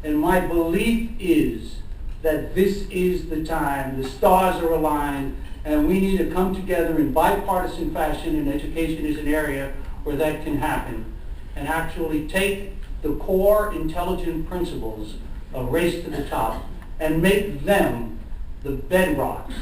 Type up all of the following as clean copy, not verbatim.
And my belief is that this is the time, the stars are aligned, and we need to come together in bipartisan fashion, and education is an area where that can happen, and actually take the core intelligent principles of Race to the Top and make them the bedrocks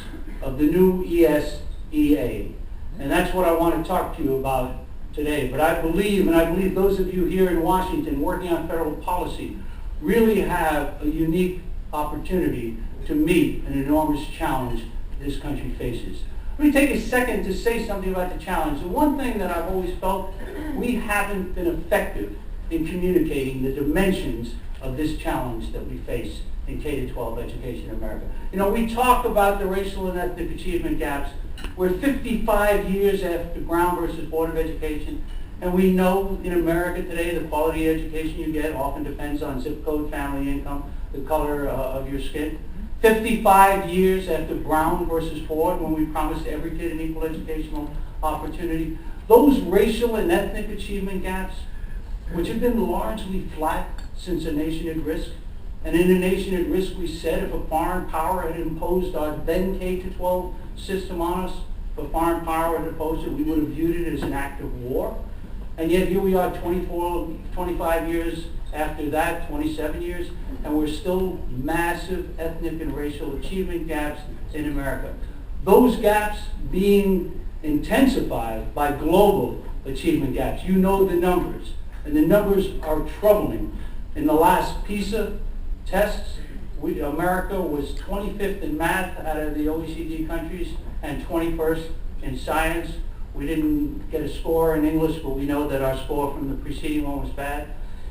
of the new ESEA. And that's what I want to talk to you about today. But I believe, and I believe those of you here in Washington working on federal policy really have a unique opportunity to meet an enormous challenge this country faces. Let me take a second to say something about the challenge. The one thing that I've always felt, we haven't been effective in communicating the dimensions of this challenge that we face in K-12 education in America. You know, we talk about the racial and ethnic achievement gaps. We're 55 years after Brown versus Board of Education, and we know in America today the quality of education you get often depends on zip code, family income, the color of your skin. 55 years after Brown versus Ford, when we promised every kid an equal educational opportunity. Those racial and ethnic achievement gaps, which have been largely flat since a nation at risk, and in a nation at risk we said if a foreign power had imposed our then K-12 system on us, if a foreign power had imposed it, we would have viewed it as an act of war. And yet here we are 25 years after that, 27 years, and we're still massive ethnic and racial achievement gaps in America. Those gaps being intensified by global achievement gaps. You know the numbers, and the numbers are troubling. In the last PISA tests, America was 25th in math out of the OECD countries and 21st in science. We didn't get a score in English, but we know that our score from the preceding one was bad.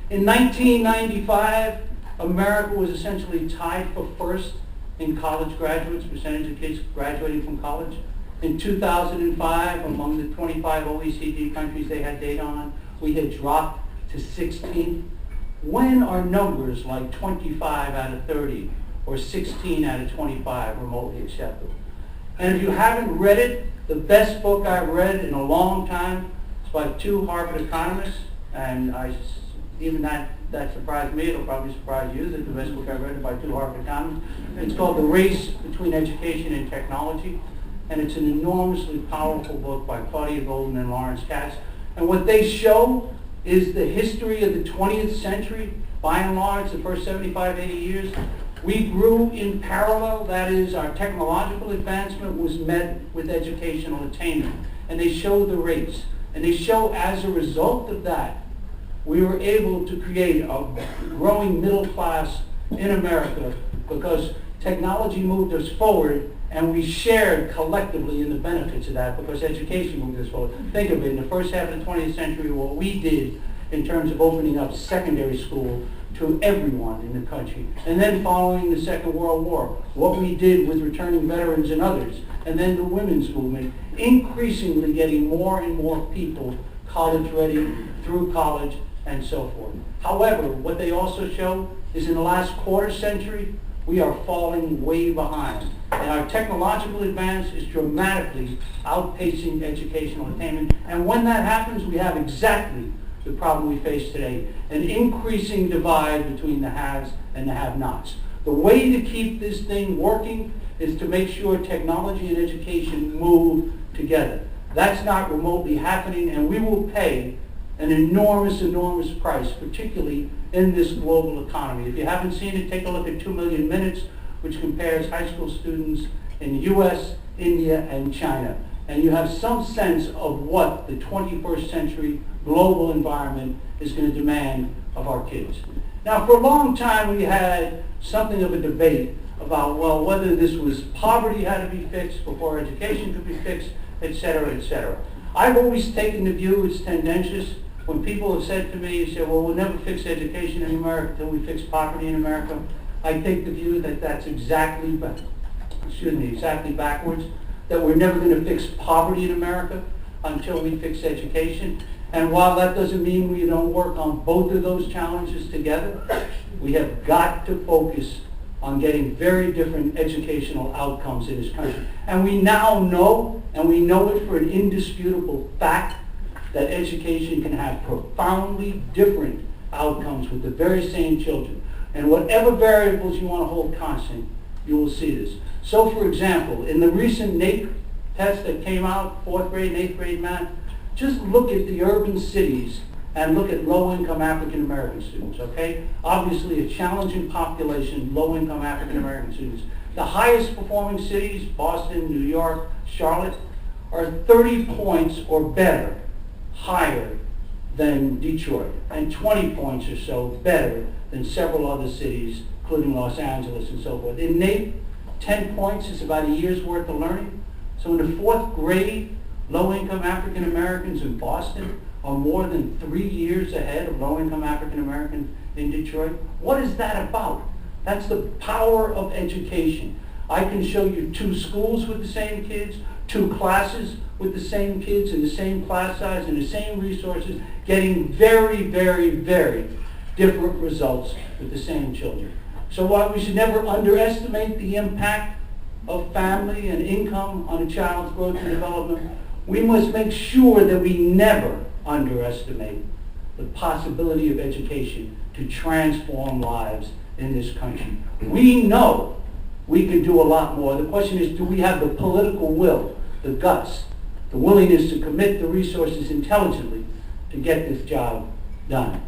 In 1995, America was essentially tied for first in college graduates, percentage of kids graduating from college. In 2005, among the 25 OECD countries they had data on, we had dropped to 16th. When are numbers like 25 out of 30 or 16 out of 25 remotely acceptable? And if you haven't read it, the best book I've read in a long time is by two Harvard economists, and even that surprised me. It'll probably surprise you that the best book I've read is by two Harvard economists. It's called The Race Between Education and Technology, and it's an enormously powerful book by Claudia Golden and Lawrence Katz. And what they show is the history of the 20th century, by and large, the first 75, 80 years. We grew in parallel, that is, our technological advancement was met with educational attainment. And they show the rates. And they show as a result of that, we were able to create a growing middle class in America because technology moved us forward and we shared collectively in the benefits of that because education moved us forward. Think of it, in the first half of the 20th century, what we did in terms of opening up secondary school to everyone in the country. And then following the Second World War, what we did with returning veterans and others. And then the women's movement, increasingly getting more and more people college ready through college and so forth. However, what they also show is in the last quarter century, we are falling way behind. And our technological advance is dramatically outpacing educational attainment. And when that happens, we have exactly the problem we face today, an increasing divide between the haves and the have-nots. The way to keep this thing working is to make sure technology and education move together. That's not remotely happening, and we will pay an enormous, enormous price, particularly in this global economy. If you haven't seen it, take a look at 2 Million Minutes, which compares high school students in the US, India, and China. And you have some sense of what the 21st century global environment is going to demand of our kids. Now, for a long time, we had something of a debate about, well, whether this was poverty had to be fixed before education could be fixed, et cetera, et cetera. I've always taken the view, it's tendentious, when people have said to me, you say, well, we'll never fix education in America until we fix poverty in America. I take the view that that's exactly backwards, that we're never going to fix poverty in America until we fix education. And while that doesn't mean we don't work on both of those challenges together, we have got to focus on getting very different educational outcomes in this country. And we now know, and we know it for an indisputable fact, that education can have profoundly different outcomes with the very same children. And whatever variables you want to hold constant, you will see this. So for example, in the recent NAEP test that came out, 4th grade and 8th grade math, just look at the urban cities and look at low-income African-American students, okay? Obviously a challenging population, low-income African-American students. The highest performing cities, Boston, New York, Charlotte, are 30 points or better higher than Detroit, and 20 points or so better than several other cities, including Los Angeles and so forth. In NAEP, 10 points is about a year's worth of learning. So in the 4th grade, low-income African Americans in Boston are more than 3 years ahead of low-income African Americans in Detroit. What is that about? That's the power of education. I can show you 2 schools with the same kids, 2 classes with the same kids in the same class size and the same resources, getting very, very, very different results with the same children. So while we should never underestimate the impact of family and income on a child's growth and development, we must make sure that we never underestimate the possibility of education to transform lives in this country. We know we can do a lot more. The question is, do we have the political will, the guts, the willingness to commit the resources intelligently to get this job done?